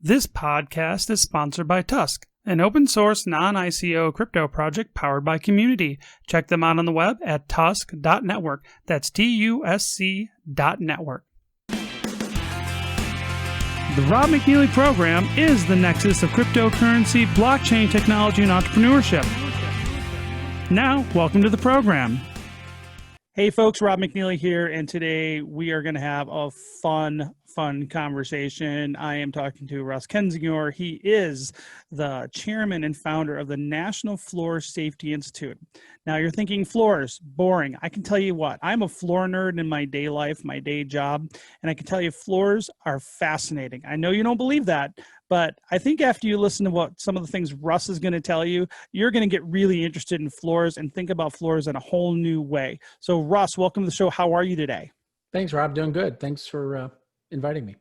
This podcast is sponsored by Tusk, an open source non-ICO crypto project powered by community. Check them out on the web at tusk.network. That's TUSC.network. The Rob McNealy program is the nexus of cryptocurrency, blockchain technology, and entrepreneurship. Now, welcome to the program. Hey folks, Rob McNealy here, and today we are going to have a fun conversation. I am talking to Russ Kendzior. He is the chairman and founder of the National Floor Safety Institute. Now you're thinking floors, boring. I can tell you what, I'm a floor nerd in my day life, my day job, and I can tell you floors are fascinating. I know you don't believe that, but I think after you listen to what some of the things Russ is going to tell you, you're going to get really interested in floors and think about floors in a whole new way. So Russ, welcome to the show. How are you today? Thanks, Rob. Doing good. Thanks for inviting me.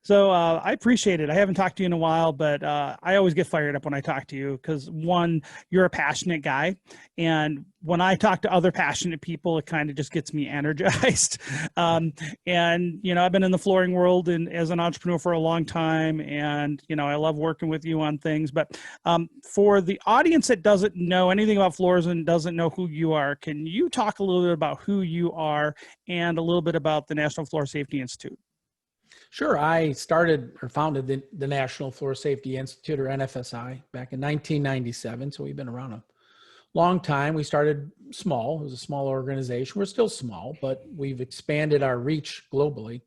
So I appreciate it. I haven't talked to you in a while, but I always get fired up when I talk to you because, one, you're a passionate guy. And when I talk to other passionate people, it kind of just gets me energized. And, you know, I've been in the flooring world and as an entrepreneur for a long time. And, you know, I love working with you on things. But for the audience that doesn't know anything about floors and doesn't know who you are, can you talk a little bit about who you are and a little bit about the National Floor Safety Institute? Sure. I started or founded the National Floor Safety Institute, or NFSI, back in 1997. So we've been around a long time. We started small. It was a small organization. We're still small, but we've expanded our reach globally.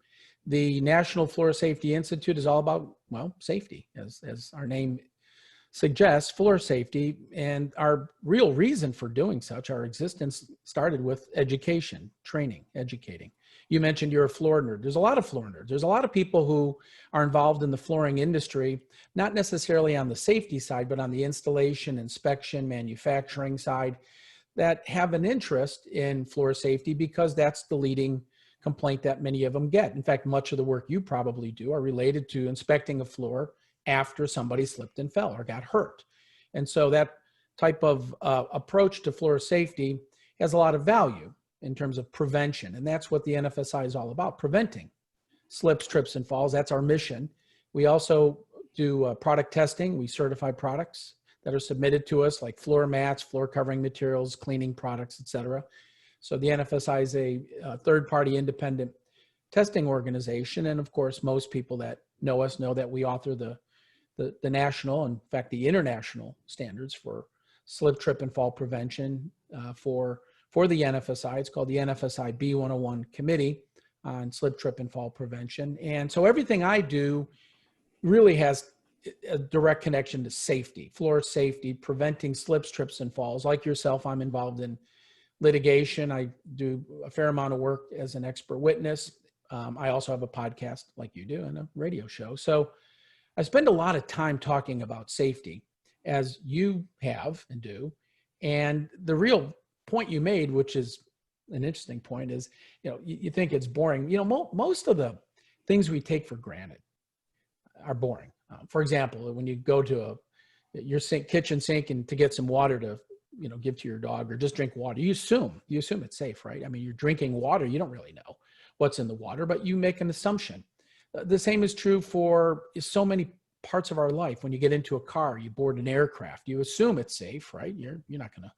The National Floor Safety Institute is all about, well, safety, as our name suggests, floor safety. And our real reason for doing such, our existence started with education, training, educating. You mentioned you're a floor nerd. There's a lot of floor nerds. There's a lot of people who are involved in the flooring industry, not necessarily on the safety side, but on the installation, inspection, manufacturing side, that have an interest in floor safety because that's the leading complaint that many of them get. In fact, much of the work you probably do are related to inspecting a floor after somebody slipped and fell or got hurt. And so that type of approach to floor safety has a lot of value in terms of prevention. And that's what the NFSI is all about, preventing slips, trips, and falls. That's our mission. We also do product testing. We certify products that are submitted to us, like floor mats, floor covering materials, cleaning products, et cetera. So the NFSI is a third-party independent testing organization. And of course, most people that know us know that we author the national, in fact, the international standards for slip, trip, and fall prevention for the NFSI. It's called the NFSI B101 Committee on Slip, Trip, and Fall Prevention. And so everything I do really has a direct connection to safety, floor safety, preventing slips, trips, and falls. Like yourself, I'm involved in litigation. I do a fair amount of work as an expert witness. I also have a podcast like you do and a radio show. So I spend a lot of time talking about safety, as you have and do. And the real point you made, which is an interesting point, is, you know, you think it's boring. You know, most of the things we take for granted are boring. For example, when you go to your kitchen sink and to get some water to, you know, give to your dog or just drink water, you assume it's safe, right? I mean, you're drinking water. You don't really know what's in the water, but you make an assumption. The same is true for so many parts of our life. When you get into a car, you board an aircraft, you assume it's safe, right? You're not going to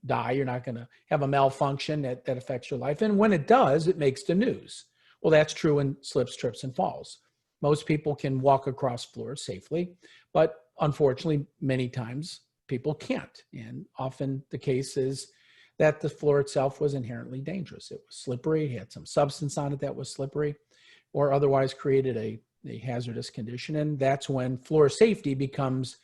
die. You're not going to have a malfunction that affects your life. And when it does, it makes the news. Well, that's true in slips, trips, and falls. Most people can walk across floors safely, but unfortunately, many times people can't. And often the case is that the floor itself was inherently dangerous. It was slippery, it had some substance on it that was slippery, or otherwise created a hazardous condition. And that's when floor safety becomes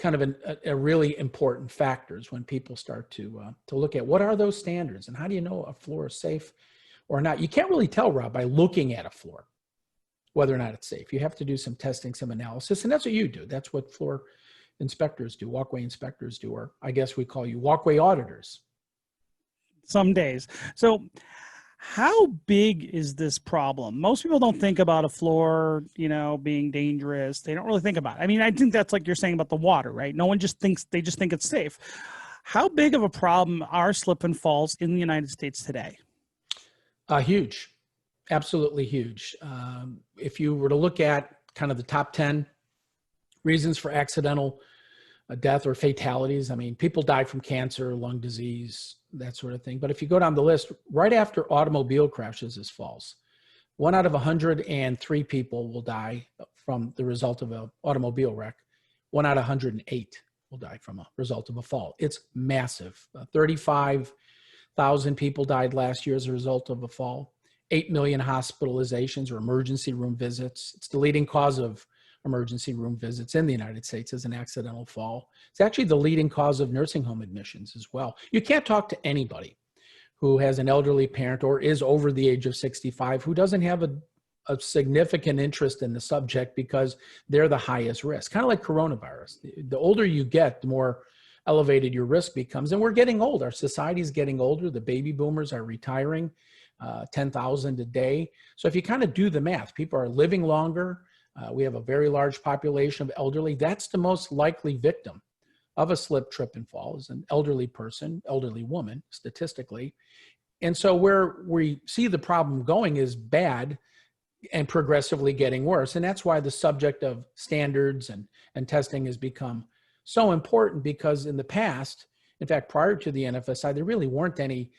kind of a really important factors, when people start to look at what are those standards and how do you know a floor is safe or not. You can't really tell, Rob, by looking at a floor whether or not it's safe. You have to do some testing, some analysis, and that's what you do. That's what floor inspectors do, walkway inspectors do, or I guess we call you walkway auditors. Some days. So how big is this problem? Most people don't think about a floor, you know, being dangerous. They don't really think about it. I mean, I think that's like you're saying about the water, right? No one just thinks, they just think it's safe. How big of a problem are slip and falls in the United States today? Huge, absolutely huge. If you were to look at kind of the top 10 reasons for accidental death or fatalities. I mean, people die from cancer, lung disease, that sort of thing. But if you go down the list, right after automobile crashes is falls. 1 out of 103 people will die from the result of an automobile wreck. 1 out of 108 will die from a result of a fall. It's massive. 35,000 people died last year as a result of a fall. 8 million hospitalizations or emergency room visits. It's the leading cause of emergency room visits in the United States as an accidental fall. It's actually the leading cause of nursing home admissions as well. You can't talk to anybody who has an elderly parent or is over the age of 65 who doesn't have a significant interest in the subject because they're the highest risk, kind of like coronavirus. The older you get, the more elevated your risk becomes. And we're getting old. Our society is getting older. The baby boomers are retiring, 10,000 a day. So if you kind of do the math, people are living longer. We have a very large population of elderly. That's the most likely victim of a slip, trip, and fall is an elderly person, elderly woman, statistically. And so where we see the problem going is bad and progressively getting worse. And that's why the subject of standards and testing has become so important, because in the past, in fact, prior to the NFSI, there really weren't any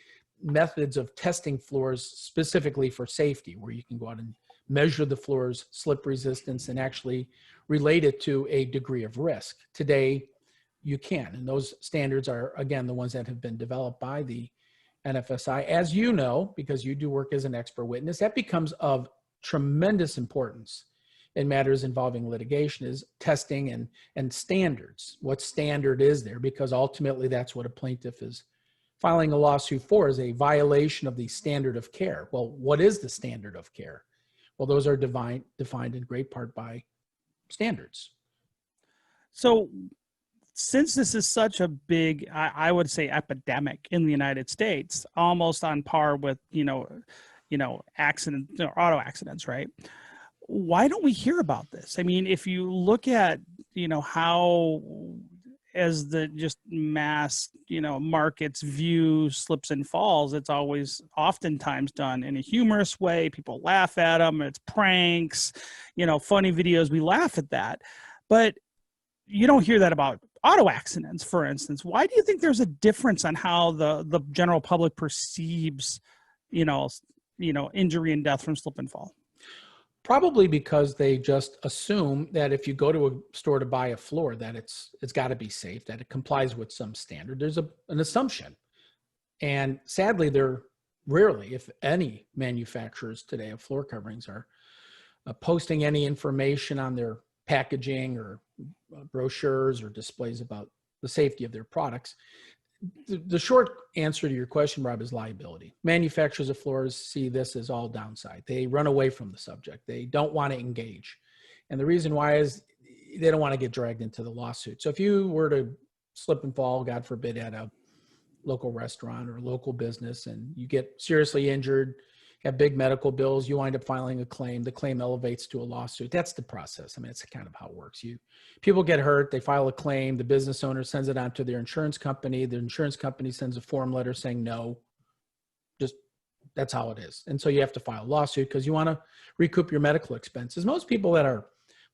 methods of testing floors specifically for safety, where you can go out and measure the floor's slip resistance and actually relate it to a degree of risk. Today, you can, and those standards are, again, the ones that have been developed by the NFSI. As you know, because you do work as an expert witness, that becomes of tremendous importance in matters involving litigation, is testing and standards. What standard is there? Because ultimately that's what a plaintiff is filing a lawsuit for, is a violation of the standard of care. Well, what is the standard of care? Well, those are defined in great part by standards. So since this is such a big, I would say, epidemic in the United States, almost on par with, accident or auto accidents, right? Why don't we hear about this? I mean, if you look at, how as the just mass, markets view slips and falls, it's always oftentimes done in a humorous way. People laugh at them. It's pranks, funny videos. We laugh at that. But you don't hear that about auto accidents, for instance. Why do you think there's a difference on how the general public perceives, injury and death from slip and fall? Probably because they just assume that if you go to a store to buy a floor, that it's got to be safe, that it complies with some standard. There's an assumption. And sadly, there rarely, if any, manufacturers today of floor coverings are posting any information on their packaging or brochures or displays about the safety of their products. The short answer to your question, Rob, is liability. Manufacturers of floors see this as all downside. They run away from the subject. They don't want to engage. And the reason why is they don't want to get dragged into the lawsuit. So if you were to slip and fall, God forbid, at a local restaurant or local business, and you get seriously injured, have big medical bills, you wind up filing a claim, the claim elevates to a lawsuit. That's the process. I mean, it's kind of how it works. People get hurt, they file a claim, the business owner sends it on to their insurance company, the insurance company sends a form letter saying no. Just, that's how it is. And so you have to file a lawsuit because you want to recoup your medical expenses. Most people that are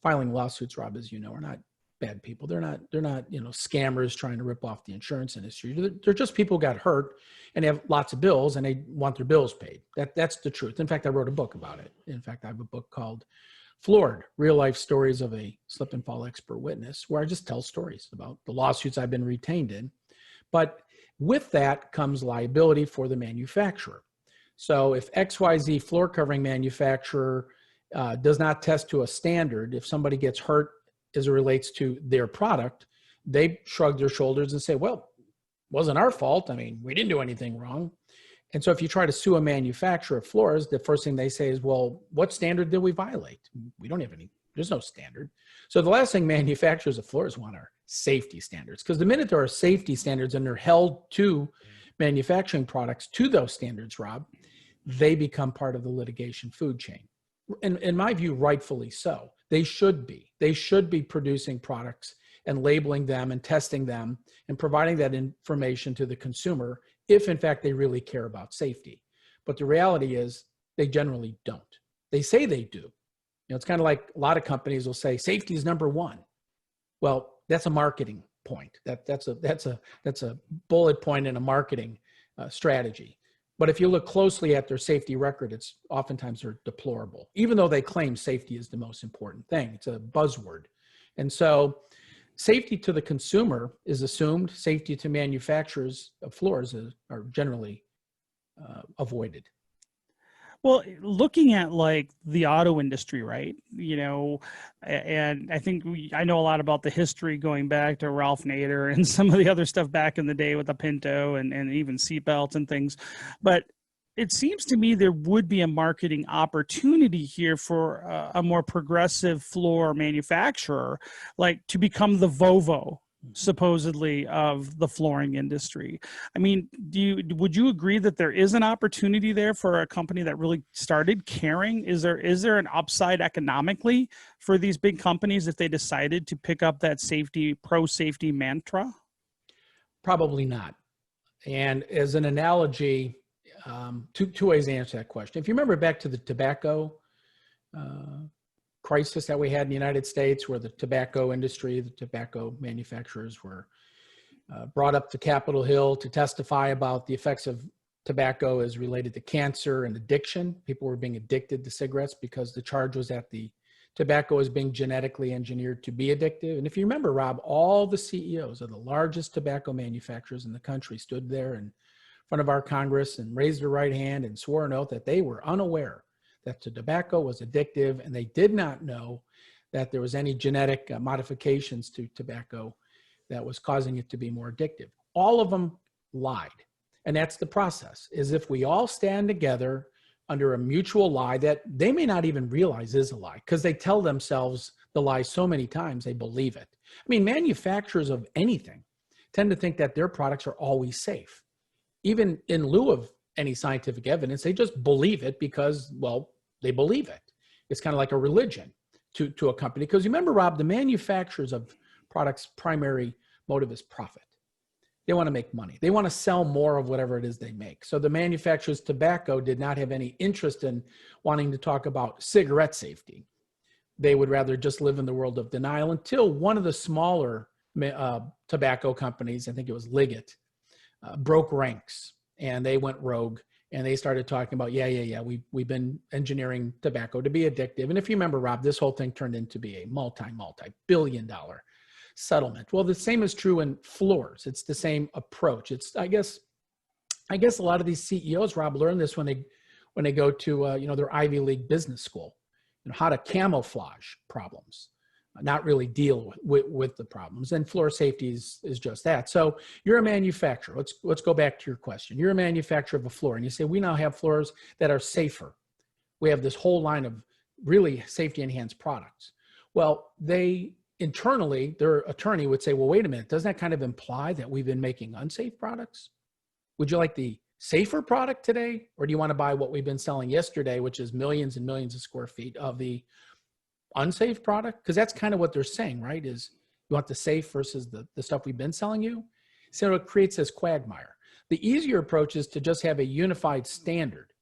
filing lawsuits, Rob, as you know, are not bad people. They're not, scammers trying to rip off the insurance industry. They're just people who got hurt and they have lots of bills and they want their bills paid. That's the truth. In fact, I wrote a book about it. In fact, I have a book called Floored, Real Life Stories of a Slip and Fall Expert Witness, where I just tell stories about the lawsuits I've been retained in. But with that comes liability for the manufacturer. So if XYZ floor covering manufacturer does not test to a standard, if somebody gets hurt as it relates to their product, they shrug their shoulders and say, well, it wasn't our fault. I mean, we didn't do anything wrong. And so if you try to sue a manufacturer of floors, the first thing they say is, well, what standard did we violate? We don't have any, there's no standard. So the last thing manufacturers of floors want are safety standards, because the minute there are safety standards and they're held to manufacturing products to those standards, Rob, they become part of the litigation food chain. In my view, rightfully so. They should be producing products and labeling them and testing them and providing that information to the consumer if in fact they really care about safety. But the reality is they generally don't. They say they do, It's kind of like a lot of companies will say safety is number one. Well, that's a marketing point. That's a bullet point in a marketing strategy. But if you look closely at their safety record, it's oftentimes they're deplorable, even though they claim safety is the most important thing. It's a buzzword. And so safety to the consumer is assumed. Safety to manufacturers of floors are generally avoided. Well, looking at like the auto industry, right? And I know a lot about the history going back to Ralph Nader and some of the other stuff back in the day with the Pinto and even seatbelts and things. But it seems to me there would be a marketing opportunity here for a more progressive floor manufacturer, like to become the Volvo, supposedly, of the flooring industry. I mean, would you agree that there is an opportunity there for a company that really started caring? Is there an upside economically for these big companies if they decided to pick up that pro safety mantra? Probably not. And as an analogy, two ways to answer that question. If you remember back to the tobacco crisis that we had in the United States, where the tobacco industry, the tobacco manufacturers were brought up to Capitol Hill to testify about the effects of tobacco as related to cancer and addiction. People were being addicted to cigarettes because the charge was that the tobacco is being genetically engineered to be addictive. And if you remember, Rob, all the CEOs of the largest tobacco manufacturers in the country stood there in front of our Congress and raised their right hand and swore an oath that they were unaware that the tobacco was addictive, and they did not know that there was any genetic modifications to tobacco that was causing it to be more addictive. All of them lied. And that's the process, is if we all stand together under a mutual lie that they may not even realize is a lie, because they tell themselves the lie so many times they believe it. I mean, manufacturers of anything tend to think that their products are always safe. Even in lieu of any scientific evidence, they just believe it because, well, they believe it. It's kind of like a religion to a company. Because remember, Rob, the manufacturers of products' primary motive is profit. They want to make money. They want to sell more of whatever it is they make. So the manufacturers' tobacco did not have any interest in wanting to talk about cigarette safety. They would rather just live in the world of denial until one of the smaller tobacco companies, I think it was Liggett, broke ranks and they went rogue. And they started talking about, we've been engineering tobacco to be addictive. And if you remember, Rob, this whole thing turned into be a multi-billion-dollar settlement. Well, the same is true in floors. It's the same approach. It's, I guess a lot of these CEOs, Rob, learn this when they go to their Ivy League business school, how to camouflage problems, not really deal with the problems. And floor safety is just that. So you're a manufacturer. Let's go back to your question. You're a manufacturer of a floor, and you say, we now have floors that are safer. We have this whole line of really safety enhanced products. Well, internally, their attorney would say, well, wait a minute, doesn't that kind of imply that we've been making unsafe products? Would you like the safer product today? Or do you want to buy what we've been selling yesterday, which is millions and millions of square feet of the unsafe product? Because that's kind of what they're saying, right? Is you want the safe versus the stuff we've been selling you? So it creates this quagmire. The easier approach is to just have a unified standard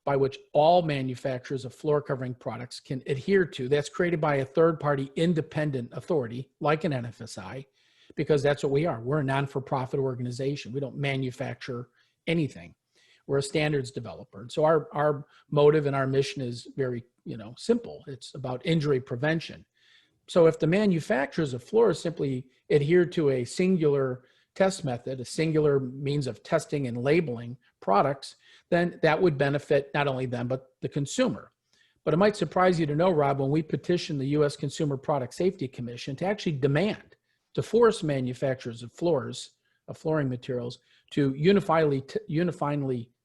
by which all manufacturers of floor covering products can adhere to. That's created by a third-party independent authority like an NFSI, because that's what we are. We're a non-for-profit organization. We don't manufacture anything. We're a standards developer. And so our motive and our mission is very simple. It's about injury prevention. So if the manufacturers of floors simply adhere to a singular test method, a singular means of testing and labeling products, then that would benefit not only them, but the consumer. But it might surprise you to know, Rob, when we petitioned the U.S. Consumer Product Safety Commission to actually demand, to force manufacturers of floors, of flooring materials, to uniformly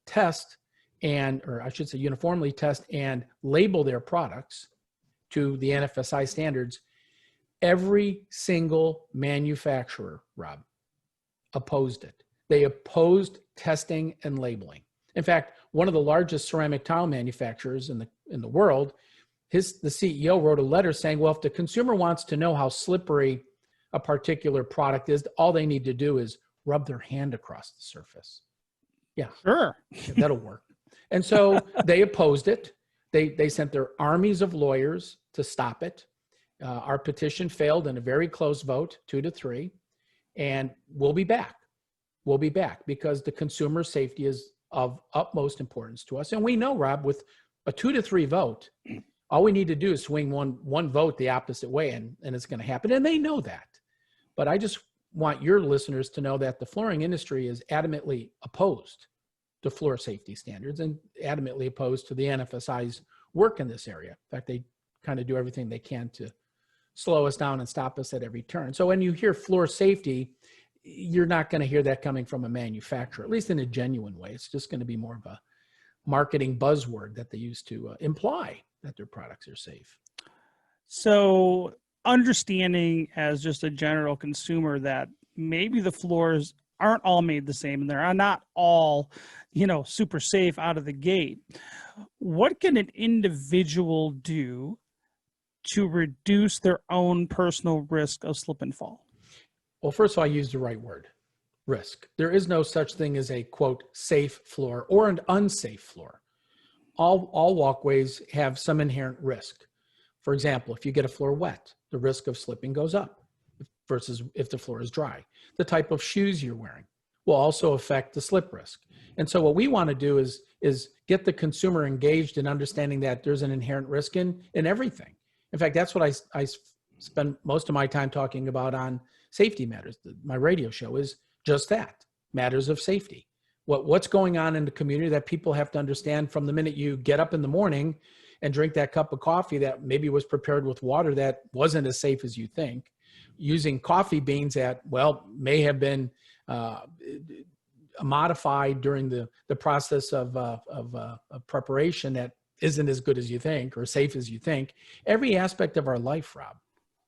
test uniformly test and label their products to the NFSI standards, every single manufacturer, Rob, opposed it. They opposed testing and labeling. In fact, one of the largest ceramic tile manufacturers in the world, the CEO wrote a letter saying, well, if the consumer wants to know how slippery a particular product is, all they need to do is rub their hand across the surface. Yeah, sure. That'll work. And so they opposed it. They sent their armies of lawyers to stop it. Our petition failed in a very close vote, 2-3, and we'll be back. We'll be back because the consumer safety is of utmost importance to us. And we know, Rob, with a 2-3 vote, all we need to do is swing one vote the opposite way, and it's going to happen. And they know that. But I just want your listeners to know that the flooring industry is adamantly opposed to floor safety standards and adamantly opposed to the NFSI's work in this area. In fact, they kind of do everything they can to slow us down and stop us at every turn. So when you hear floor safety, you're not going to hear that coming from a manufacturer, at least in a genuine way. It's just going to be more of a marketing buzzword that they use to imply that their products are safe. So understanding as just a general consumer that maybe the floors aren't all made the same and they're not all, super safe out of the gate. What can an individual do to reduce their own personal risk of slip and fall? Well, first of all, I used the right word, risk. There is no such thing as a, quote, safe floor or an unsafe floor. All walkways have some inherent risk. For example, if you get a floor wet, the risk of slipping goes up versus if the floor is dry. The type of shoes you're wearing will also affect the slip risk. And so what we want to do is get the consumer engaged in understanding that there's an inherent risk in everything. In fact, that's what I spend most of my time talking about on Safety Matters. My radio show is just that, matters of safety. What's going on in the community that people have to understand from the minute you get up in the morning and drink that cup of coffee that maybe was prepared with water that wasn't as safe as you think, using coffee beans that, well, may have been modified during the process of preparation that isn't as good as you think or safe as you think. Every aspect of our life, Rob,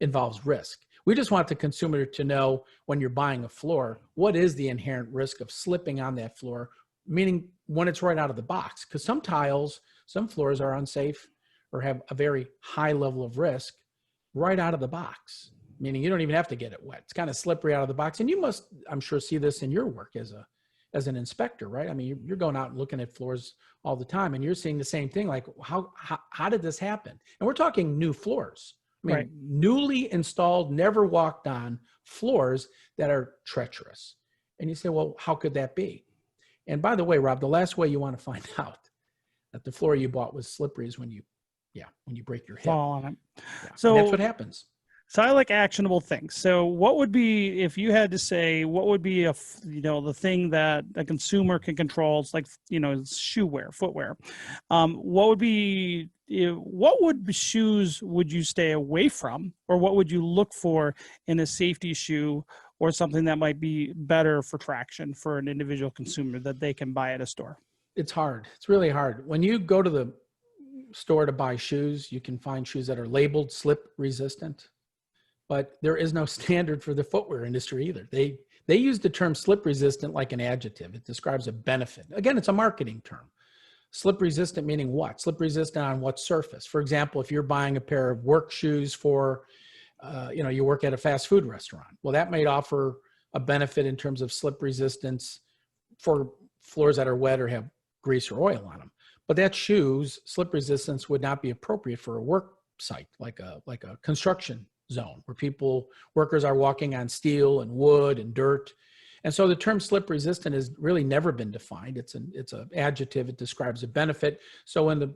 involves risk. We just want the consumer to know when you're buying a floor, what is the inherent risk of slipping on that floor, meaning when it's right out of the box. Because some tiles, some floors are unsafe or have a very high level of risk right out of the box, meaning you don't even have to get it wet. It's kind of slippery out of the box. And you must, I'm sure, see this in your work as an inspector, right? I mean, you're going out and looking at floors all the time and you're seeing the same thing. Like, how did this happen? And we're talking new floors. I mean, right. Newly installed, never walked on floors that are treacherous. And you say, well, how could that be? And by the way, Rob, the last way you want to find out that the floor you bought was slippery is when you break your hip. Fall on it. Yeah. So and that's what happens. So I like actionable things. So what would be, if you had to say, what would be the thing that a consumer can control? It's like, shoe wear, footwear. What shoes would you stay away from, or what would you look for in a safety shoe or something that might be better for traction for an individual consumer that they can buy at a store? It's hard. It's really hard. When you go to the store to buy shoes, you can find shoes that are labeled slip resistant. But there is no standard for the footwear industry either. They use the term slip resistant like an adjective. It describes a benefit. Again, it's a marketing term. Slip resistant meaning what? Slip resistant on what surface? For example, if you're buying a pair of work shoes for, you work at a fast food restaurant. Well, that might offer a benefit in terms of slip resistance for floors that are wet or have grease or oil on them. But that shoe's slip resistance would not be appropriate for a work site like a construction zone where workers are walking on steel and wood and dirt. And so the term slip resistant has really never been defined. It's an adjective. It describes a benefit. So when the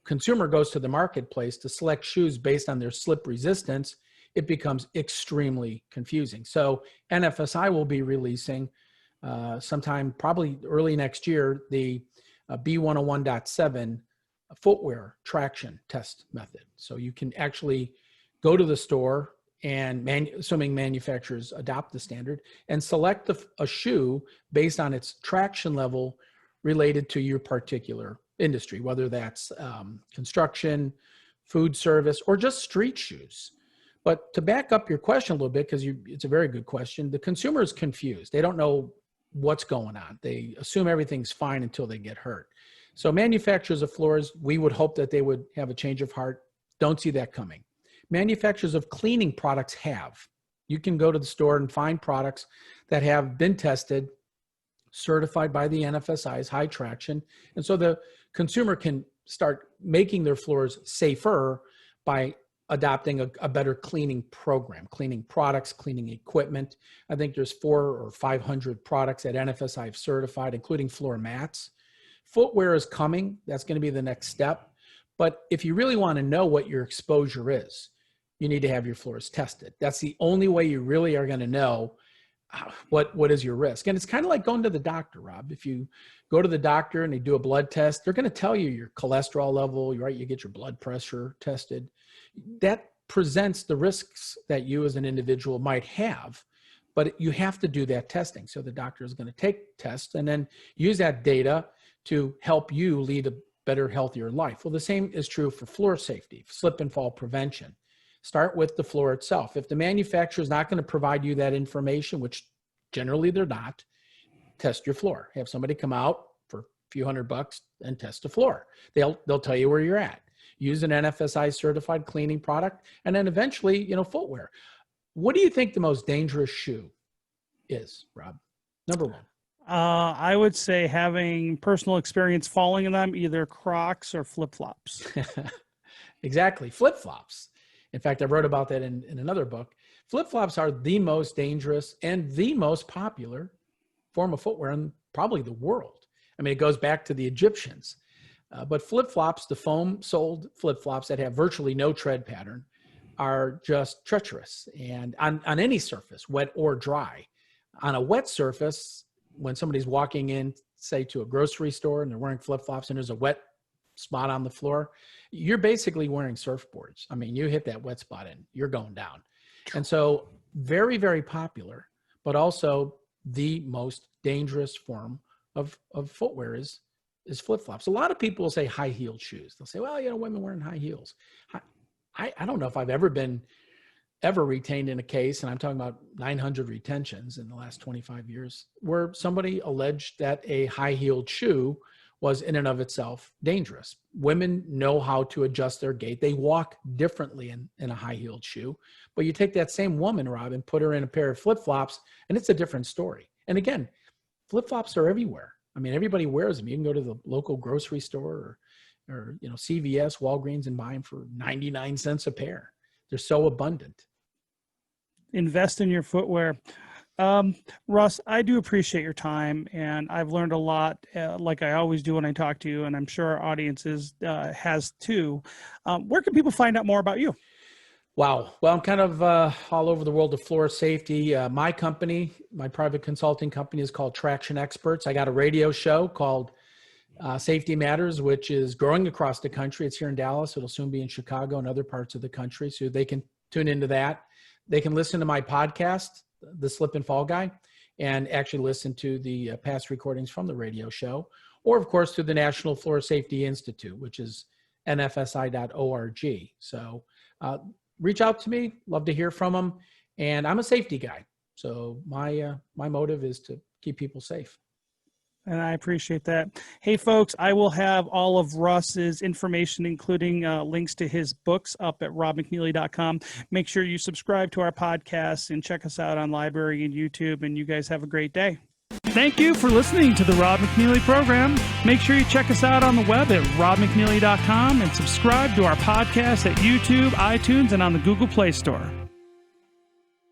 consumer goes to the marketplace to select shoes based on their slip resistance, it becomes extremely confusing. So NFSI will be releasing sometime probably early next year, the B101.7 footwear traction test method. So you can actually go to the store and assuming manufacturers adopt the standard and select a shoe based on its traction level related to your particular industry, whether that's construction, food service, or just street shoes. But to back up your question a little bit, because it's a very good question, the consumer is confused. They don't know what's going on. They assume everything's fine until they get hurt. So manufacturers of floors, we would hope that they would have a change of heart. Don't see that coming. Manufacturers of cleaning products have. You can go to the store and find products that have been tested, certified by the NFSI as high traction. And so the consumer can start making their floors safer by adopting a better cleaning program, cleaning products, cleaning equipment. I think there's 400 or 500 products that NFSI have certified, including floor mats. Footwear is coming. That's going to be the next step. But if you really want to know what your exposure is, you need to have your floors tested. That's the only way you really are going to know what is your risk. And it's kind of like going to the doctor, Rob. If you go to the doctor and they do a blood test, they're going to tell you your cholesterol level, right? You get your blood pressure tested. That presents the risks that you as an individual might have, but you have to do that testing. So the doctor is going to take tests and then use that data to help you lead a better, healthier life. Well, the same is true for floor safety, slip and fall prevention. Start with the floor itself. If the manufacturer is not going to provide you that information, which generally they're not, test your floor. Have somebody come out for a few $100 and test the floor. They'll tell you where you're at. Use an NFSI certified cleaning product, and then eventually, footwear. What do you think the most dangerous shoe is, Rob? Number one. I would say having personal experience falling in them, either Crocs or flip-flops. Exactly. Flip-flops. In fact, I wrote about that in another book. Flip-flops are the most dangerous and the most popular form of footwear in probably the world. I mean, it goes back to the Egyptians. But flip-flops, the foam-soled flip-flops that have virtually no tread pattern, are just treacherous. And on any surface, wet or dry. On a wet surface, when somebody's walking in, say, to a grocery store and they're wearing flip-flops and there's a wet spot on the floor, you're basically wearing surfboards. I mean, you hit that wet spot and you're going down. And so very, very popular, but also the most dangerous form of footwear is flip-flops. A lot of people will say high-heeled shoes. They'll say, well, women wearing high heels. I don't know if I've ever retained in a case, and I'm talking about 900 retentions in the last 25 years, where somebody alleged that a high-heeled shoe was in and of itself dangerous. Women know how to adjust their gait. They walk differently in a high-heeled shoe. But you take that same woman, Rob, and put her in a pair of flip-flops, and it's a different story. And again, flip-flops are everywhere. I mean, everybody wears them. You can go to the local grocery store or CVS, Walgreens, and buy them for 99 cents a pair. They're so abundant. Invest in your footwear. Russ, I do appreciate your time, and I've learned a lot, like I always do when I talk to you, and I'm sure our audience has too. Where can people find out more about you? Wow. Well, I'm kind of all over the world of floor safety. My company, my private consulting company, is called Traction Experts. I got a radio show called Safety Matters, which is growing across the country. It's here in Dallas. It'll soon be in Chicago and other parts of the country, so they can tune into that. They can listen to my podcast, The Slip and Fall Guy, and actually listen to the past recordings from the radio show, or of course through the National Floor Safety Institute, which is nfsi.org. So reach out to me. Love to hear from them. And I'm a safety guy. So my motive is to keep people safe. And I appreciate that. Hey, folks, I will have all of Russ's information, including links to his books, up at robmcnealy.com. Make sure you subscribe to our podcast and check us out on Library and YouTube. And you guys have a great day. Thank you for listening to the Rob McNealy program. Make sure you check us out on the web at robmcnealy.com and subscribe to our podcast at YouTube, iTunes, and on the Google Play Store.